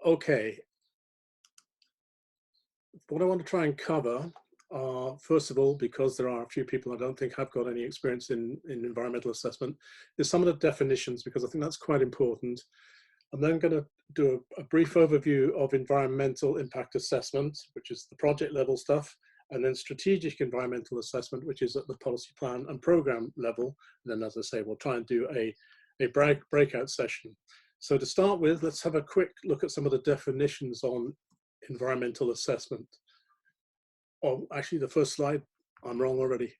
Okay, what I want to try and cover are, first of all, because there are a few people I don't think have got any experience in environmental assessment, is some of the definitions, because I think that's quite important. I'm then going to do a brief overview of environmental impact assessment, which is the project level stuff, and then strategic environmental assessment, which is at the policy plan and program level. And then, as I say, we'll try and do a breakout session. So to start with, let's have a quick look at some of the definitions on environmental assessment. Oh, actually, the first slide, I'm wrong already,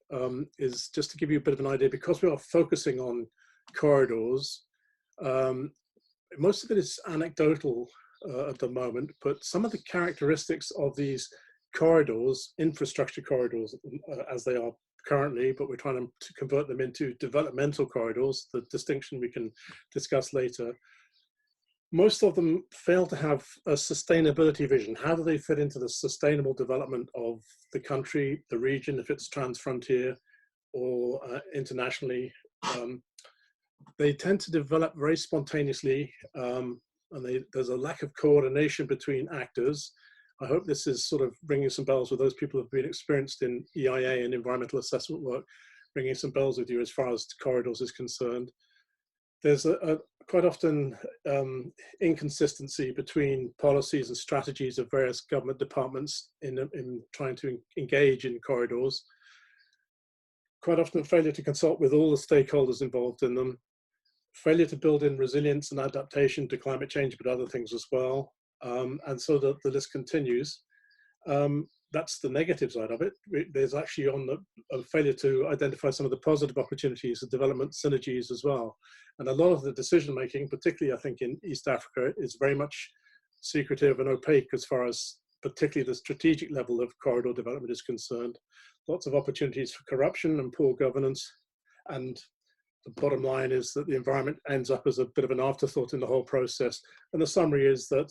is just to give you a bit of an idea, because we are focusing on corridors. Most of it is anecdotal at the moment, but some of the characteristics of these corridors, infrastructure corridors, as they are currently, but we're trying to convert them into developmental corridors, the distinction we can discuss later. Most of them fail to have a sustainability vision. How do they fit into the sustainable development of the country, the region, if it's transfrontier or internationally? They tend to develop very spontaneously, and there's a lack of coordination between actors. I hope this is sort of ringing some bells with those people who have been experienced in EIA and environmental assessment work, ringing some bells with you as far as corridors is concerned. There's quite often inconsistency between policies and strategies of various government departments in trying to engage in corridors. Quite often failure to consult with all the stakeholders involved in them. Failure to build in resilience and adaptation to climate change, but other things as well. And so the list continues. That's the negative side of it. There's actually a failure to identify some of the positive opportunities of development synergies as well. And a lot of the decision making, particularly I think in East Africa, is very much secretive and opaque as far as particularly the strategic level of corridor development is concerned. Lots of opportunities for corruption and poor governance. And the bottom line is that the environment ends up as a bit of an afterthought in the whole process. And the summary is that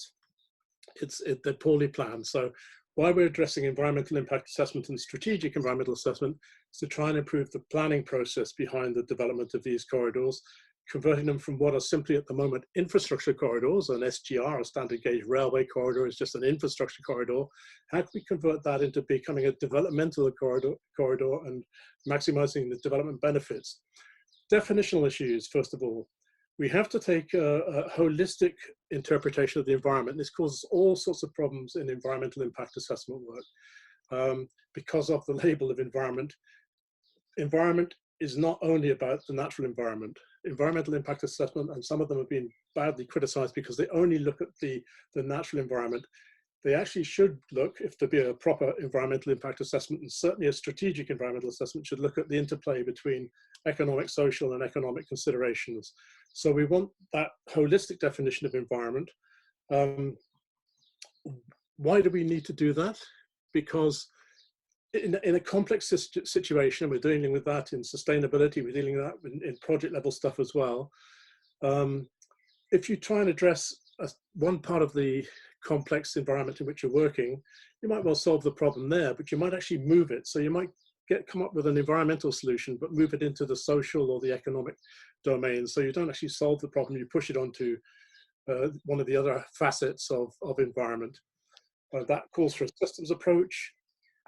they're poorly planned. So why we're addressing environmental impact assessment and strategic environmental assessment is to try and improve the planning process behind the development of these corridors, converting them from what are simply at the moment infrastructure corridors, an SGR, a standard gauge railway corridor, is just an infrastructure corridor. How can we convert that into becoming a developmental corridor and maximizing the development benefits? Definitional issues, first of all. We have to take a holistic interpretation of the environment. This causes all sorts of problems in environmental impact assessment work because of the label of environment. Environment is not only about the natural environment. Environmental impact assessment, and some of them have been badly criticized because they only look at the natural environment. They actually should look, if to be a proper environmental impact assessment, and certainly a strategic environmental assessment, should look at the interplay between economic, social, and economic considerations. So we want that holistic definition of environment. Why do we need to do that? Because in a complex situation, and we're dealing with that in sustainability, we're dealing with that in project level stuff as well. If you try and address one part of the complex environment in which you're working, you might well solve the problem there, but you might actually move it. So you might come up with an environmental solution, but move it into the social or the economic domain. So you don't actually solve the problem, you push it onto one of the other facets of environment. That calls for a systems approach.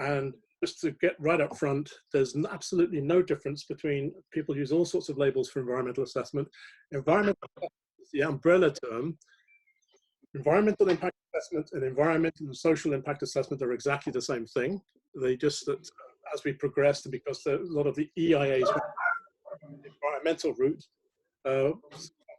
And just to get right up front, there's absolutely no difference between, people use all sorts of labels for environmental assessment. Environmental is the umbrella term. Environmental impact assessment and environmental and social impact assessment are exactly the same thing. They just, that as we progressed, and because a lot of the EIAs environmental route,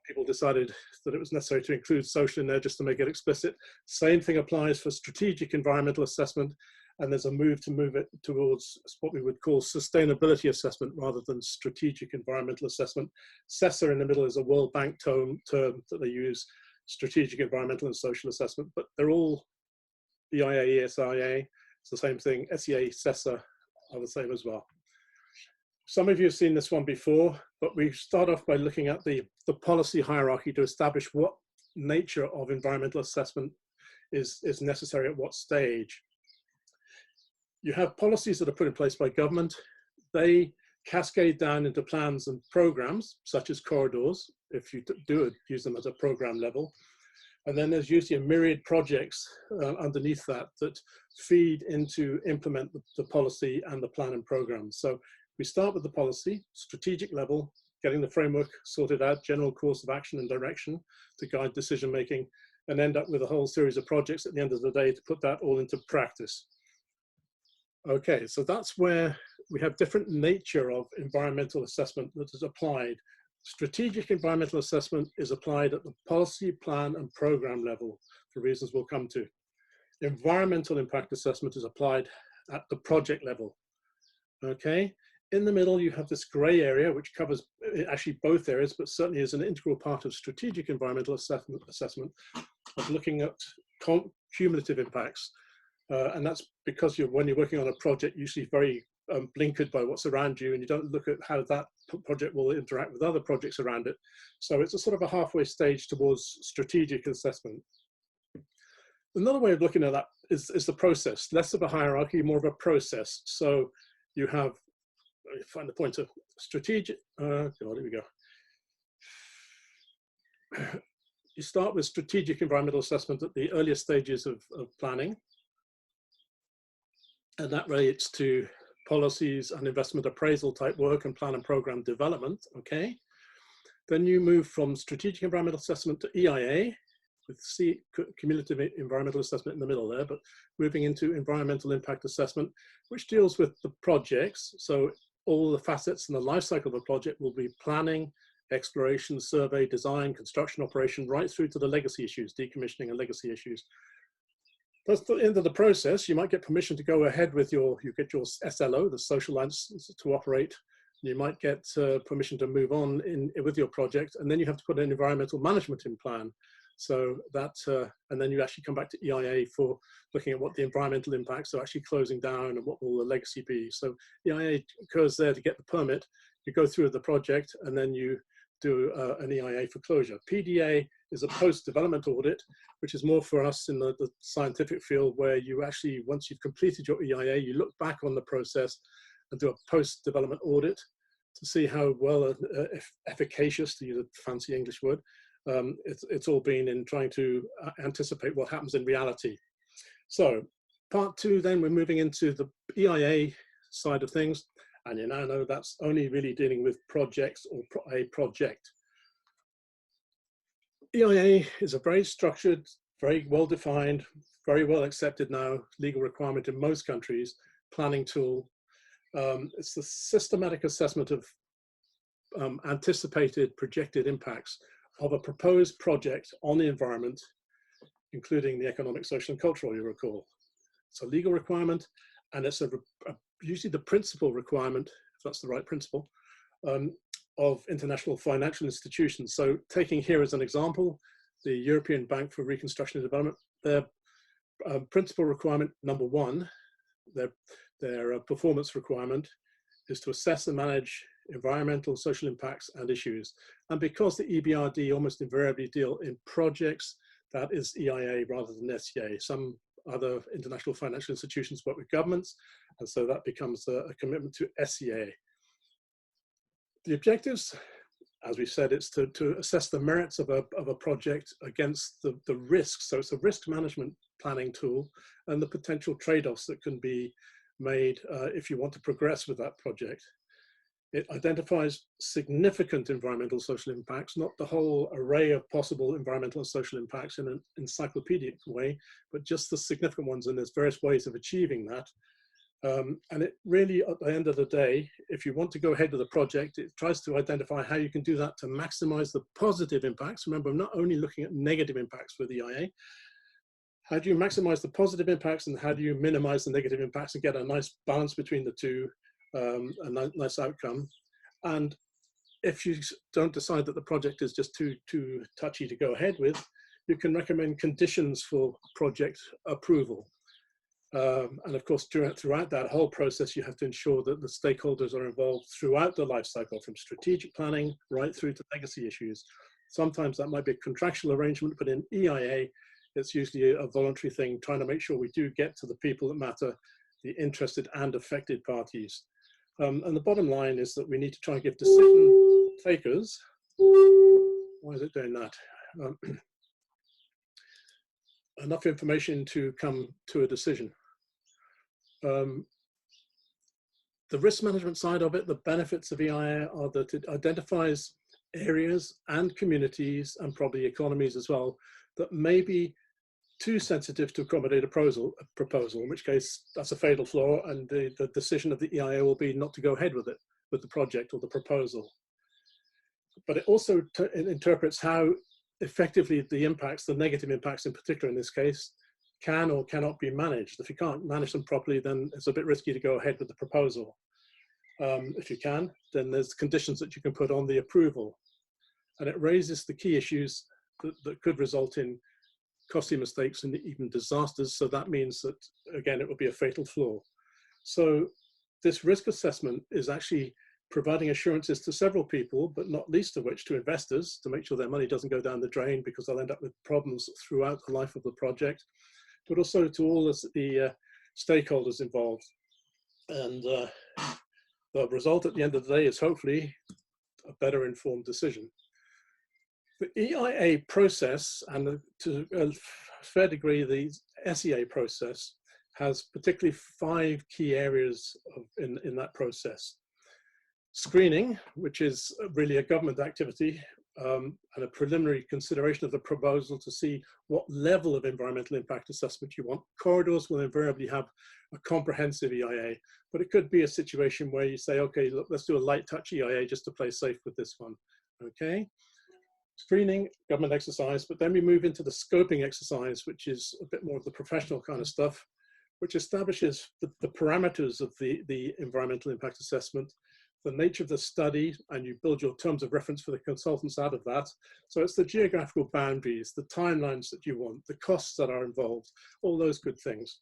people decided that it was necessary to include social in there just to make it explicit. Same thing applies for strategic environmental assessment, and there's a move it towards what we would call sustainability assessment rather than strategic environmental assessment. SESA in the middle is a World Bank term that they use, strategic environmental and social assessment, but they're all EIA, ESIA, it's the same thing. SEA, SESA are the same as well. Some of you have seen this one before, but we start off by looking at the policy hierarchy to establish what nature of environmental assessment is necessary at what stage. You have policies that are put in place by government. They cascade down into plans and programs, such as corridors, if you use them at a program level. And then there's usually a myriad projects underneath that that feed into implement the policy and the plan and program. So we start with the policy, strategic level, getting the framework sorted out, general course of action and direction to guide decision making, and end up with a whole series of projects at the end of the day to put that all into practice. Okay, so that's where we have different nature of environmental assessment that is applied. Strategic environmental assessment is applied at the policy, plan, and program level for reasons we'll come to. Environmental impact assessment is applied at the project level. Okay, in the middle you have this gray area which covers actually both areas, but certainly is an integral part of strategic environmental assessment of looking at cumulative impacts. And that's because when you're working on a project, usually very blinkered by what's around you, and you don't look at how that project will interact with other projects around it. So it's a sort of a halfway stage towards strategic assessment. Another way of looking at that is the process, less of a hierarchy, more of a process. So you have, let me find the pointer, strategic, God, here we go. You start with strategic environmental assessment at the earliest stages of planning. And that relates to policies and investment appraisal type work and plan and program development, okay? Then you move from strategic environmental assessment to EIA, with cumulative environmental assessment in the middle there, but moving into environmental impact assessment, which deals with the projects. So all the facets in the life cycle of a project will be planning, exploration, survey, design, construction, operation, right through to the legacy issues, decommissioning and legacy issues. That's the end of the process. You might get permission to go ahead with you get your SLO, the social license to operate. You might get permission to move on with your project, and then you have to put an environmental management in plan. So that, and then you actually come back to EIA for looking at what the environmental impacts are actually closing down and what will the legacy be. So EIA occurs there to get the permit. You go through the project, and then you do an EIA for closure. PDA is a post-development audit, which is more for us in the scientific field, where you actually, once you've completed your EIA, you look back on the process and do a post-development audit to see how well efficacious, to use a fancy English word, it's all been in trying to anticipate what happens in reality. So part two, then we're moving into the EIA side of things. And you now know that's only really dealing with projects or a project. EIA is a very structured, very well defined, very well accepted now legal requirement in most countries, planning tool. It's the systematic assessment of anticipated projected impacts of a proposed project on the environment, including the economic, social, and cultural, you recall. It's a legal requirement, and it's usually the principal requirement, if that's the right principle, of international financial institutions. So taking here as an example, the European Bank for Reconstruction and Development, their principal requirement, number one, their performance requirement is to assess and manage environmental, social impacts and issues. And because the EBRD almost invariably deal in projects, that is EIA rather than SEA. Some other international financial institutions work with governments, and so that becomes a commitment to SEA. The objectives, as we said, it's to assess the merits of a project against the risks. So it's a risk management planning tool and the potential trade-offs that can be made if you want to progress with that project. It identifies significant environmental social impacts, not the whole array of possible environmental and social impacts in an encyclopedic way, but just the significant ones, and there's various ways of achieving that. And it really, at the end of the day, if you want to go ahead with a project, it tries to identify how you can do that to maximize the positive impacts. Remember, I'm not only looking at negative impacts with EIA. How do you maximize the positive impacts, and how do you minimize the negative impacts and get a nice balance between the two? A nice outcome. And if you don't decide that the project is just too touchy to go ahead with, you can recommend conditions for project approval. And of course, throughout that whole process, you have to ensure that the stakeholders are involved throughout the life cycle, from strategic planning right through to legacy issues. Sometimes that might be a contractual arrangement, but in EIA, it's usually a voluntary thing, trying to make sure we do get to the people that matter, the interested and affected parties. And the bottom line is that we need to try and give decision takers, why is it doing that? enough information to come to a decision. The risk management side of it, the benefits of EIA are that it identifies areas and communities and probably economies as well that may be too sensitive to accommodate a proposal, in which case that's a fatal flaw, and the decision of the EIA will be not to go ahead with it, with the project or the proposal. But it also interprets how effectively the impacts, the negative impacts in particular in this case, can or cannot be managed. If you can't manage them properly, then it's a bit risky to go ahead with the proposal. If you can, then there's conditions that you can put on the approval. And it raises the key issues that could result in costly mistakes and even disasters. So that means that, again, it will be a fatal flaw. So this risk assessment is actually providing assurances to several people, but not least of which to investors, to make sure their money doesn't go down the drain because they'll end up with problems throughout the life of the project, but also to all the stakeholders involved. And the result at the end of the day is hopefully a better informed decision. The EIA process, and to a fair degree the SEA process, has particularly 5 key areas in that process. Screening, which is really a government activity, and a preliminary consideration of the proposal to see what level of environmental impact assessment you want. Corridors will invariably have a comprehensive EIA, but it could be a situation where you say, okay, look, let's do a light touch EIA just to play safe with this one, okay? Screening, government exercise, but then we move into the scoping exercise, which is a bit more of the professional kind of stuff, which establishes the parameters of the environmental impact assessment, the nature of the study, and you build your terms of reference for the consultants out of that. So it's the geographical boundaries, the timelines that you want, the costs that are involved, all those good things.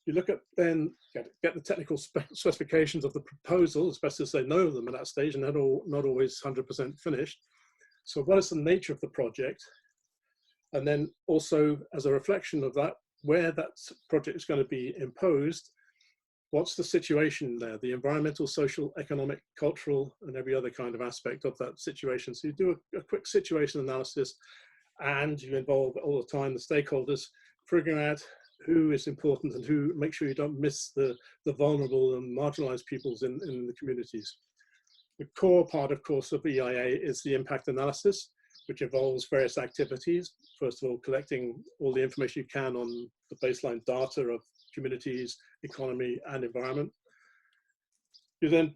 You look at then, get the technical specifications of the proposal, as best as they know them at that stage, and not always 100% finished. So what is the nature of the project? And then also, as a reflection of that, where that project is going to be imposed, what's the situation there? The environmental, social, economic, cultural, and every other kind of aspect of that situation. So you do a quick situation analysis, and you involve all the time the stakeholders, figuring out who is important and who, make sure you don't miss the vulnerable and marginalized peoples in the communities. The core part, of course, of EIA is the impact analysis, which involves various activities. First of all, collecting all the information you can on the baseline data of communities, economy, and environment. You then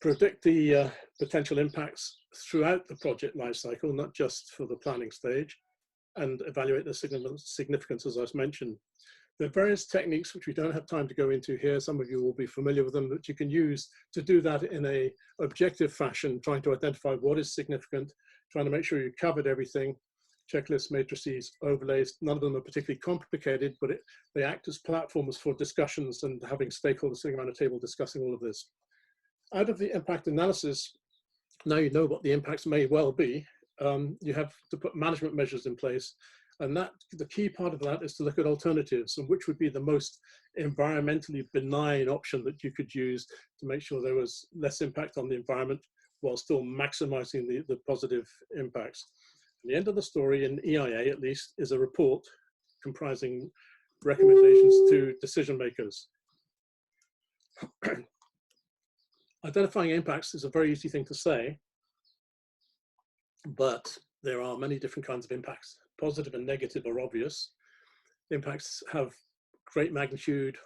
predict the potential impacts throughout the project lifecycle, not just for the planning stage, and evaluate the significance, as I've mentioned. There are various techniques which we don't have time to go into here. Some of you will be familiar with them, that you can use to do that in an objective fashion, trying to identify what is significant, trying to make sure you covered everything. Checklists, matrices, overlays, none of them are particularly complicated, but they act as platforms for discussions and having stakeholders sitting around a table discussing all of this. Out of the impact analysis, now you know what the impacts may well be, you have to put management measures in place. And the key part of that is to look at alternatives and which would be the most environmentally benign option that you could use to make sure there was less impact on the environment while still maximizing the positive impacts. And the end of the story, in EIA at least, is a report comprising recommendations to decision makers. Identifying impacts is a very easy thing to say, but there are many different kinds of impacts. Positive and negative are obvious. Impacts have great magnitude,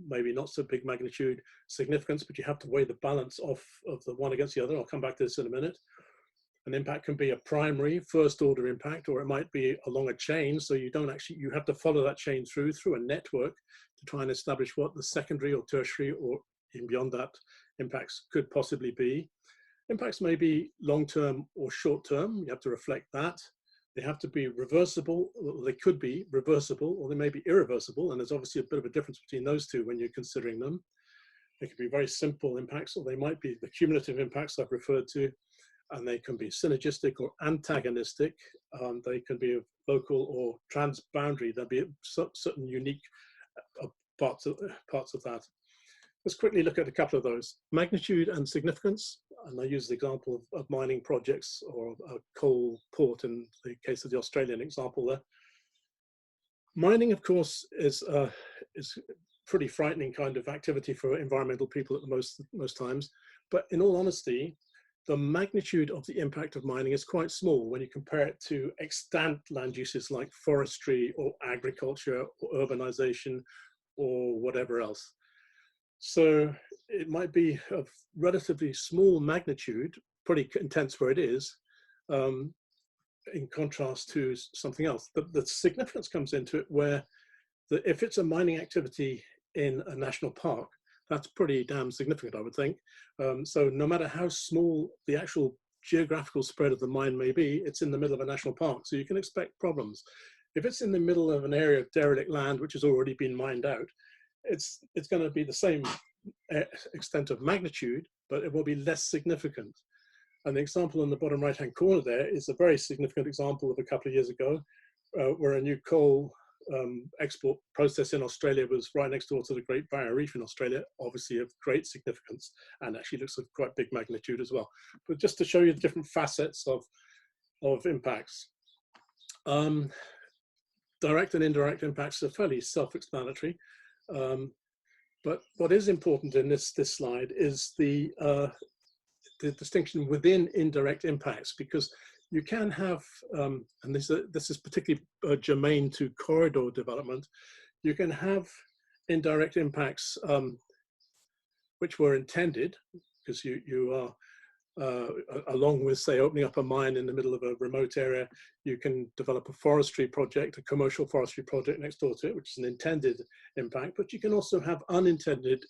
maybe not so big magnitude, significance, but you have to weigh the balance of the one against the other. I'll come back to this in a minute. An impact can be a primary, first order impact, or it might be along a chain. So you have to follow that chain through a network to try and establish what the secondary or tertiary or even beyond that impacts could possibly be. Impacts may be long-term or short-term. You have to reflect that. They have to be reversible, or they could be reversible, or they may be irreversible. And there's obviously a bit of a difference between those two when you're considering them. They could be very simple impacts, or they might be the cumulative impacts I've referred to. And they can be synergistic or antagonistic. They can be local or transboundary. There'll be certain unique parts of that. Let's quickly look at a couple of those. Magnitude and significance, and I use the example of mining projects or a coal port in the case of the Australian example there. Mining, of course, is pretty frightening kind of activity for environmental people at the most times. But in all honesty, the magnitude of the impact of mining is quite small when you compare it to extant land uses like forestry or agriculture or urbanization or whatever else. So it might be of relatively small magnitude, pretty intense where it is, in contrast to something else. The significance comes into it where if it's a mining activity in a national park, that's pretty damn significant, I would think. So no matter how small the actual geographical spread of the mine may be, it's in the middle of a national park, so you can expect problems. If it's in the middle of an area of derelict land which has already been mined out, it's going to be the same extent of magnitude, but it will be less significant. And the example in the bottom right-hand corner there is a very significant example of a couple of years ago, where a new coal export process in Australia was right next door to the Great Barrier Reef in Australia, obviously of great significance, and actually looks of quite big magnitude as well. But just to show you the different facets of impacts. Direct and indirect impacts are fairly self-explanatory. But what is important in this slide is the distinction within indirect impacts, because you can have, and this is particularly germane to corridor development, you can have indirect impacts which were intended, because you are, along with, say, opening up a mine in the middle of a remote area, you can develop a forestry project, a commercial forestry project next door to it, which is an intended impact, but you can also have unintended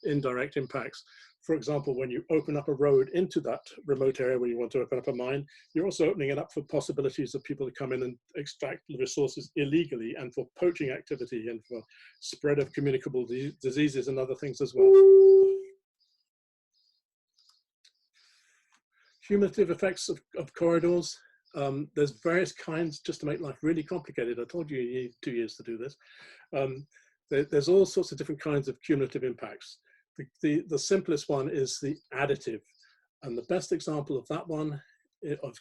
indirect impacts. For example, when you open up a road into that remote area where you want to open up a mine, you're also opening it up for possibilities of people to come in and extract the resources illegally, and for poaching activity and for spread of communicable diseases and other things as well. Cumulative effects of corridors. There's various kinds, just to make life really complicated. I told you you need 2 years to do this. There's all sorts of different kinds of cumulative impacts. The simplest one is the additive. And the best example of that one, of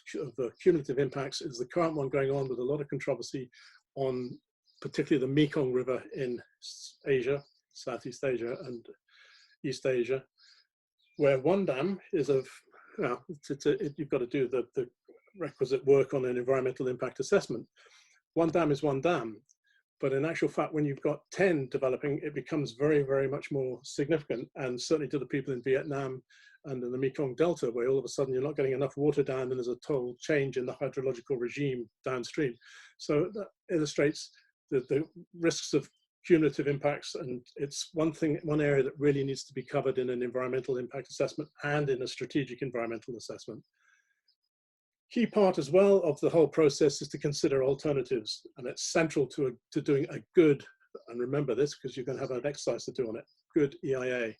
cumulative impacts, is the current one going on with a lot of controversy on particularly the Mekong River in Asia, Southeast Asia and East Asia, where one dam is of, you've got to do the requisite work on an environmental impact assessment. One dam is one dam, but in actual fact, when you've got 10 developing, it becomes very, very much more significant, and certainly to the people in Vietnam and in the Mekong Delta, where all of a sudden you're not getting enough water down and there's a total change in the hydrological regime downstream. So that illustrates the risks of cumulative impacts, and it's one area that really needs to be covered in an environmental impact assessment and in a strategic environmental assessment. Key part as well of the whole process is to consider alternatives, and it's central to doing a good, and remember this because you're going to have an exercise to do on it, good EIA.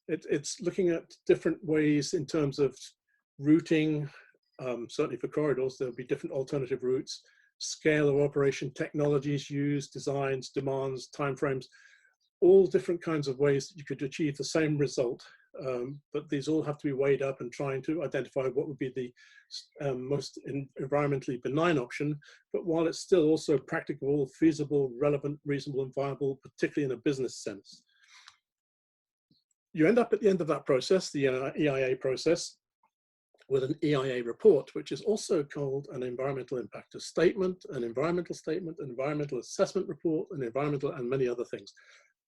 It's looking at different ways in terms of routing, certainly for corridors, there'll be different alternative routes, scale of operation, technologies used, designs, demands, timeframes, all different kinds of ways that you could achieve the same result. But these all have to be weighed up and trying to identify what would be the most environmentally benign option, but while it's still also practicable, feasible, relevant, reasonable, and viable, particularly in a business sense. You end up at the end of that process, the EIA process, with an EIA report, which is also called an environmental impact statement, an environmental assessment report, an environmental, and many other things.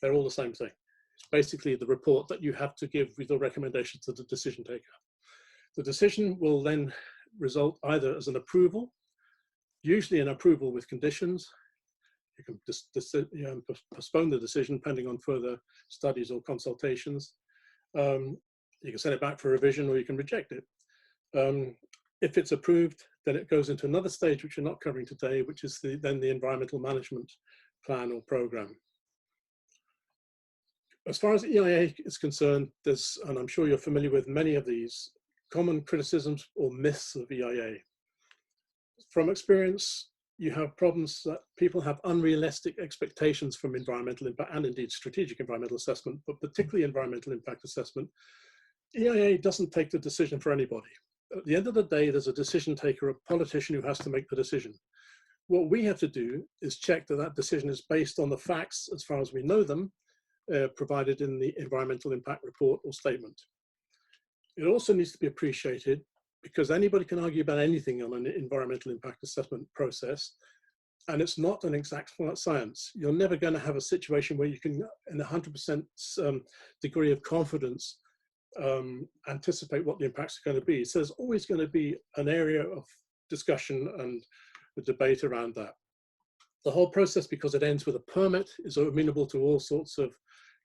They're all the same thing. It's basically the report that you have to give with the recommendations to the decision taker. The decision will then result either as an approval, usually an approval with conditions. You can postpone the decision pending on further studies or consultations. You can send it back for revision, or you can reject it. If it's approved, then it goes into another stage, which we're not covering today, which is then the environmental management plan or program. As far as EIA is concerned, there's, and I'm sure you're familiar with many of these, common criticisms or myths of EIA. From experience, you have problems that people have unrealistic expectations from environmental impact and indeed strategic environmental assessment, but particularly environmental impact assessment. EIA doesn't take the decision for anybody. At the end of the day, there's a decision taker, a politician who has to make the decision. what we have to do is check that that decision is based on the facts, as far as we know them, provided in the environmental impact report or statement. It also needs to be appreciated, because anybody can argue about anything on an environmental impact assessment process, and it's not an exact science. You're never going to have a situation where you can, in 100% degree of confidence, anticipate what the impacts are going to be. So there's always going to be an area of discussion and the debate around that. The whole process, because it ends with a permit, is amenable to all sorts of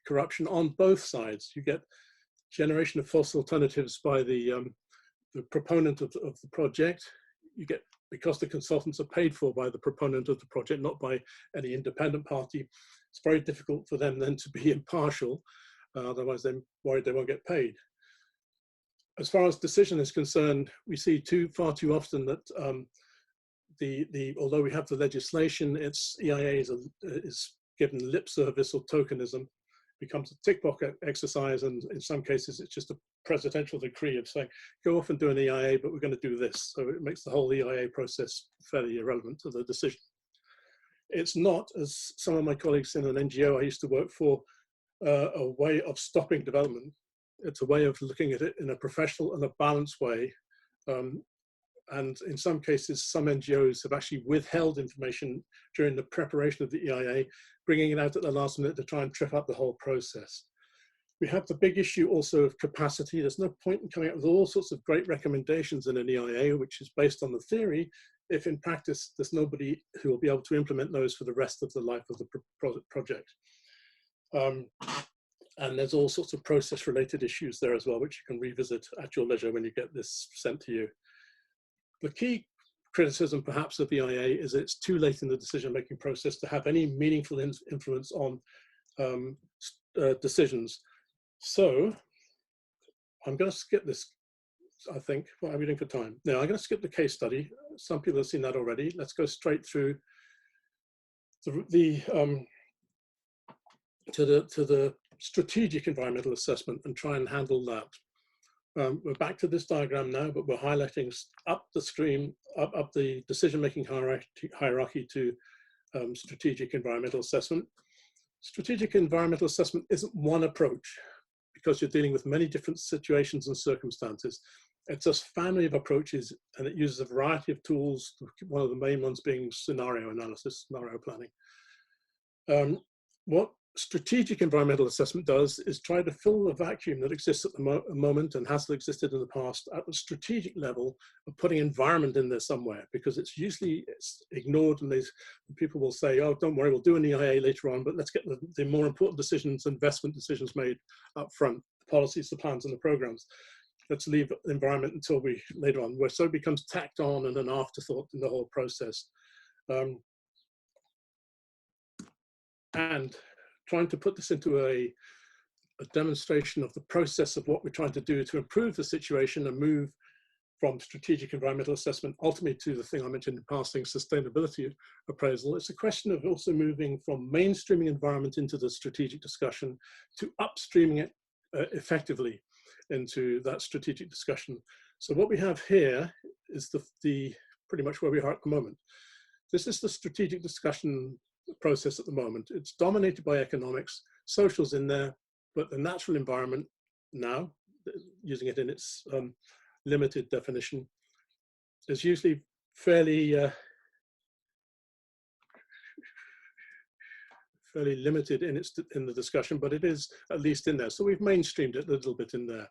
corruption on both sides. You get generation of false alternatives by the proponent of the project. You get, because the consultants are paid for by the proponent of the project, not by any independent party, it's very difficult for them then to be impartial. Otherwise they're worried they won't get paid. As far as decision is concerned, we see far too often that although we have the legislation, its EIA is given lip service or tokenism, becomes a tick box exercise, and in some cases it's just a presidential decree of saying, go off and do an EIA, but we're going to do this. So it makes the whole EIA process fairly irrelevant to the decision. It's not, as some of my colleagues in an NGO I used to work for, a way of stopping development. It's a way of looking at it in a professional and a balanced way. And in some cases, some NGOs have actually withheld information during the preparation of the EIA, bringing it out at the last minute to try and trip up the whole process. We have the big issue also of capacity. There's no point in coming up with all sorts of great recommendations in an EIA, which is based on the theory, if in practice there's nobody who will be able to implement those for the rest of the life of the project. And there's all sorts of process-related issues there as well, which you can revisit at your leisure when you get this sent to you. The key criticism, perhaps, of EIA is it's too late in the decision-making process to have any meaningful influence on decisions. So I'm going to skip this, I think. What are we doing for time? No, I'm going to skip the case study. Some people have seen that already. Let's go straight through to the strategic environmental assessment and try and handle that. We're back to this diagram now, but we're highlighting up the stream, up the decision-making hierarchy to strategic environmental assessment. Strategic environmental assessment isn't one approach, because you're dealing with many different situations and circumstances. It's a family of approaches, and it uses a variety of tools, one of the main ones being scenario analysis, scenario planning. What strategic environmental assessment does is try to fill the vacuum that exists at the moment and has existed in the past at the strategic level of putting environment in there somewhere, because it's usually ignored, and people will say, oh, don't worry, we'll do an EIA later on, but let's get the more important decisions, investment decisions made up front, the policies, the plans, and the programs. Let's leave the environment until later on, where so it becomes tacked on and an afterthought in the whole process. And trying to put this into a demonstration of the process of what we're trying to do to improve the situation and move from strategic environmental assessment ultimately to the thing I mentioned in passing, sustainability appraisal. It's a question of also moving from mainstreaming environment into the strategic discussion to upstreaming it effectively into that strategic discussion. So what we have here is the pretty much where we are at the moment. This is the strategic discussion process at the moment. It's dominated by economics, social's in there, but the natural environment now, using it in its limited definition, is usually fairly limited in the discussion, but it is at least in there. So we've mainstreamed it a little bit in there.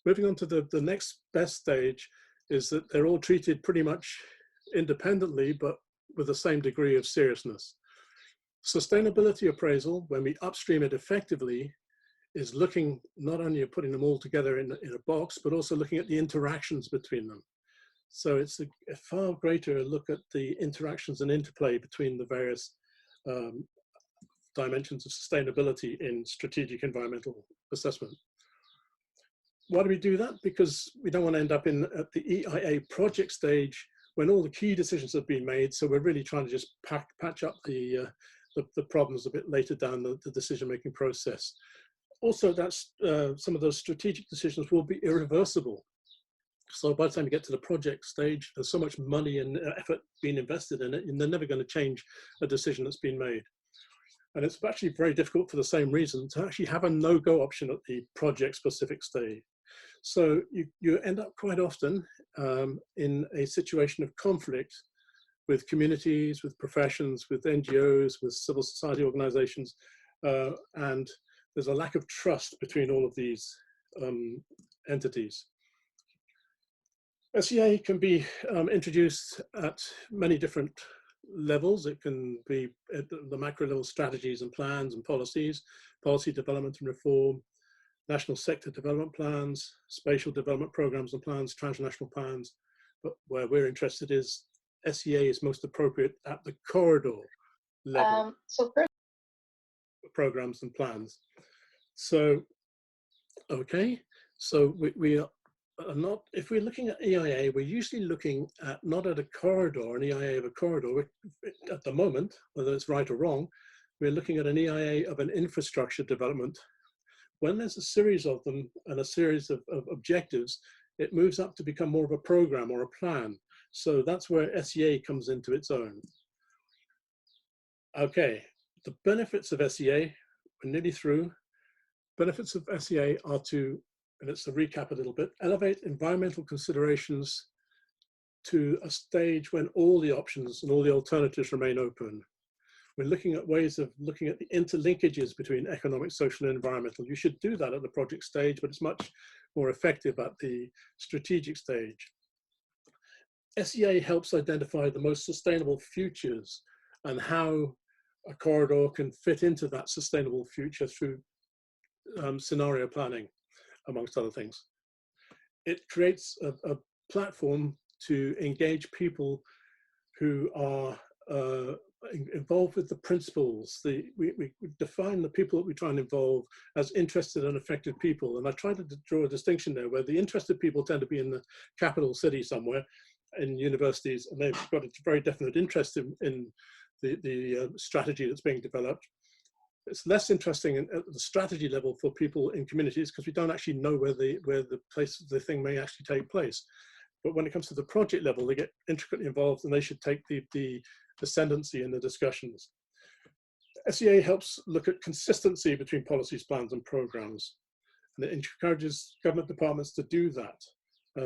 Moving on to the next best stage is that they're all treated pretty much independently, but with the same degree of seriousness. Sustainability appraisal, when we upstream it effectively, is looking not only at putting them all together in a box, but also looking at the interactions between them. So it's a far greater look at the interactions and interplay between the various dimensions of sustainability in strategic environmental assessment. Why do we do that? Because we don't want to end up at the EIA project stage when all the key decisions have been made. So we're really trying to just patch up the problems a bit later down the decision-making process. Also, that's some of those strategic decisions will be irreversible. So by the time you get to the project stage, there's so much money and effort being invested in it, and they're never going to change a decision that's been made. And it's actually very difficult for the same reason to actually have a no-go option at the project-specific stage. So you end up quite often in a situation of conflict with communities, with professions, with NGOs, with civil society organizations, and there's a lack of trust between all of these entities. SEA can be introduced at many different levels. It can be at the macro level, strategies and plans and policies, policy development and reform, national sector development plans, spatial development programs and plans, transnational plans. But where we're interested is SEA is most appropriate at the corridor level. Programs and plans. So, okay, so we are not, if we're looking at EIA, we're usually looking at not at a corridor, an EIA of a corridor. At the moment, whether it's right or wrong, we're looking at an EIA of an infrastructure development. When there's a series of them and a series of objectives, it moves up to become more of a program or a plan. So that's where SEA comes into its own. Okay, the benefits of SEA, we're nearly through. Benefits of SEA are to, and it's to recap a little bit, elevate environmental considerations to a stage when all the options and all the alternatives remain open. We're looking at ways of looking at the interlinkages between economic, social, and environmental. You should do that at the project stage, but it's much more effective at the strategic stage. SEA helps identify the most sustainable futures and how a corridor can fit into that sustainable future through scenario planning, amongst other things. It creates a platform to engage people who are involved with the principles. We define the people that we try and involve as interested and affected people. And I try to draw a distinction there where the interested people tend to be in the capital city somewhere, in universities, and they've got a very definite interest in the strategy that's being developed. It's less interesting at the strategy level for people in communities because we don't actually know where the thing may actually take place. But when it comes to the project level, they get intricately involved and they should take the ascendancy in the discussions. SEA helps look at consistency between policies, plans and programs. And it encourages government departments to do that,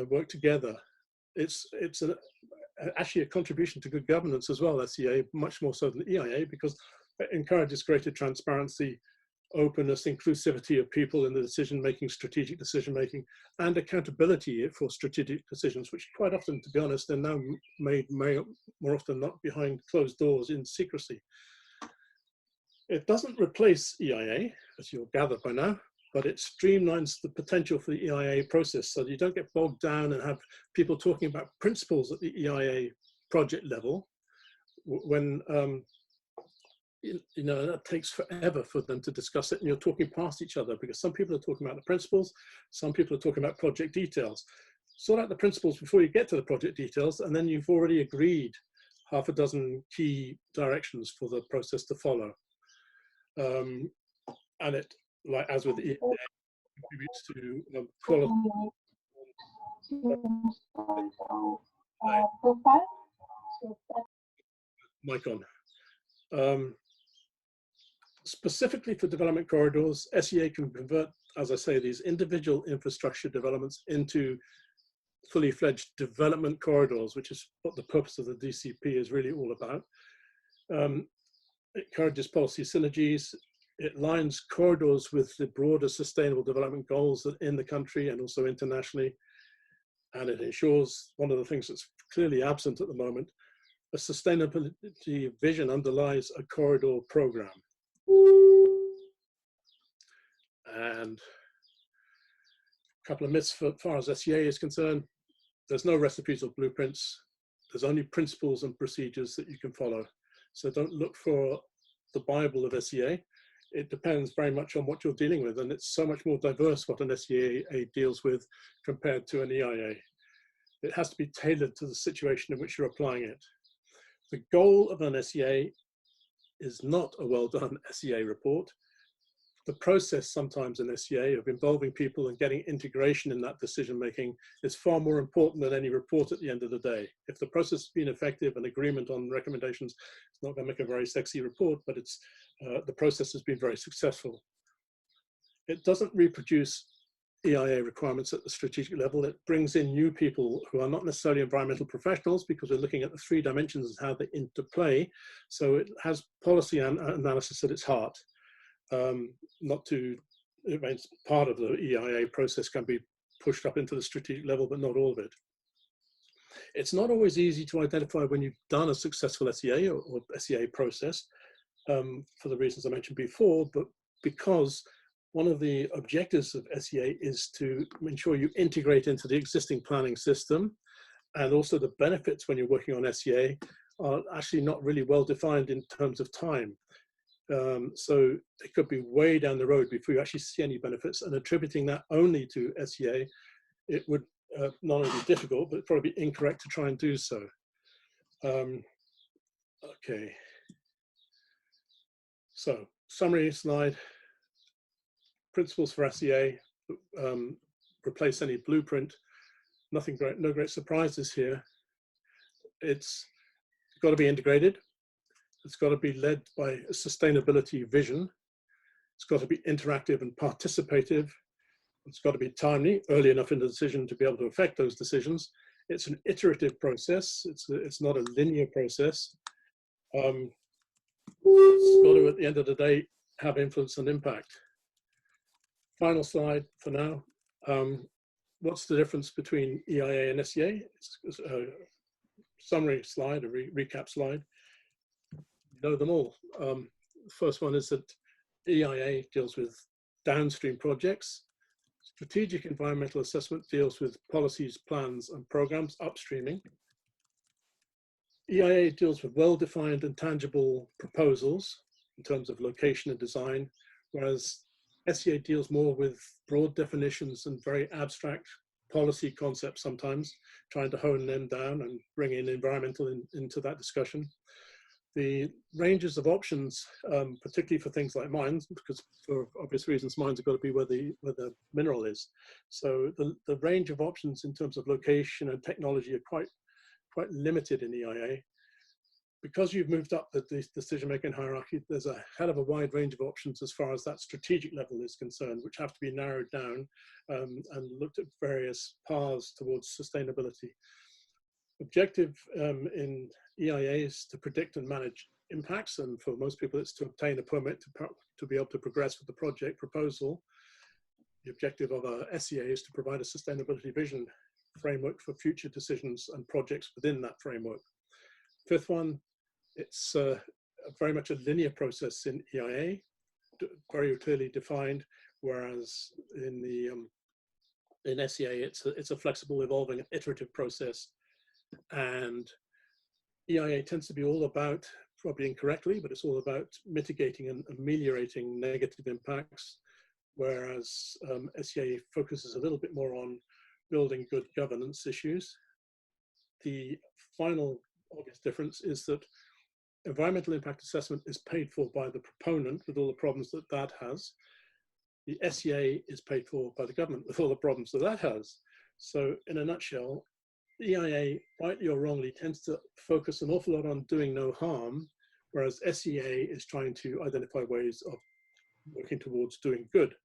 work together. It's actually a contribution to good governance as well, SEA, much more so than EIA, because it encourages greater transparency, openness, inclusivity of people in the decision-making, strategic decision-making, and accountability for strategic decisions, which quite often, to be honest, are now made more often not behind closed doors in secrecy. It doesn't replace EIA, as you'll gather by now, but it streamlines the potential for the EIA process so that you don't get bogged down and have people talking about principles at the EIA project level when you know, that takes forever for them to discuss it and you're talking past each other because some people are talking about the principles, some people are talking about project details. Sort out the principles before you get to the project details and then you've already agreed half a dozen key directions for the process to follow. And it, like as with the EIA, contributes to quality. Mic on. Specifically for development corridors, SEA can convert, as I say, these individual infrastructure developments into fully fledged development corridors, which is what the purpose of the DCP is really all about. It encourages policy synergies. It lines corridors with the broader sustainable development goals in the country and also internationally. And it ensures one of the things that's clearly absent at the moment, a sustainability vision underlies a corridor program. And a couple of myths as far as SEA is concerned. There's no recipes or blueprints. There's only principles and procedures that you can follow. So don't look for the Bible of SEA. It depends very much on what you're dealing with, and it's so much more diverse what an SEA deals with compared to an EIA. It has to be tailored to the situation in which you're applying it. The goal of an SEA is not a well-done SEA report. the process sometimes in SEA of involving people and getting integration in that decision making is far more important than any report at the end of the day. If the process has been effective and agreement on recommendations, it's not going to make a very sexy report, but it's the process has been very successful. It doesn't reproduce EIA requirements at the strategic level. It brings in new people who are not necessarily environmental professionals, because we're looking at the 3 dimensions and how they interplay. So it has policy analysis at its heart. It means part of the EIA process can be pushed up into the strategic level, but not all of it. It's not always easy to identify when you've done a successful SEA or SEA process, for the reasons I mentioned before, but because one of the objectives of SEA is to ensure you integrate into the existing planning system, and also the benefits when you're working on SEA are actually not really well defined in terms of time. So it could be way down the road before you actually see any benefits, and attributing that only to SEA, it would not only be difficult, but probably be incorrect to try and do so. Okay. So summary slide. Principles for SEA, replace any blueprint. Nothing great, no great surprises here. It's got to be integrated. It's got to be led by a sustainability vision. It's got to be interactive and participative. It's got to be timely, early enough in the decision to be able to affect those decisions. It's an iterative process. It's not a linear process. It's got to, at the end of the day, have influence and impact. Final slide for now. What's the difference between EIA and SEA? It's a summary slide, a recap slide. You know them all. The first one is that EIA deals with downstream projects. Strategic environmental assessment deals with policies, plans, and programs, upstreaming. EIA deals with well-defined and tangible proposals in terms of location and design, whereas SEA deals more with broad definitions and very abstract policy concepts, sometimes trying to hone them down and bring in environmental into that discussion. The ranges of options, particularly for things like mines, because for obvious reasons, mines have got to be where the mineral is. So the range of options in terms of location and technology are quite limited in EIA. Because you've moved up the decision-making hierarchy, there's a hell of a wide range of options as far as that strategic level is concerned, which have to be narrowed down and looked at various paths towards sustainability. Objective in EIA is to predict and manage impacts, and for most people it's to obtain a permit to be able to progress with the project proposal. The objective of a SEA is to provide a sustainability vision framework for future decisions and projects within that framework. Fifth one, it's very much a linear process in EIA, very clearly defined, whereas in SEA it's a flexible, evolving, iterative process. And EIA tends to be all about, probably incorrectly, but it's all about mitigating and ameliorating negative impacts, whereas SEA focuses a little bit more on building good governance issues. The final obvious difference is that environmental impact assessment is paid for by the proponent with all the problems that that has. The SEA is paid for by the government with all the problems that that has. So in a nutshell, EIA, rightly or wrongly, tends to focus an awful lot on doing no harm, whereas SEA is trying to identify ways of working towards doing good.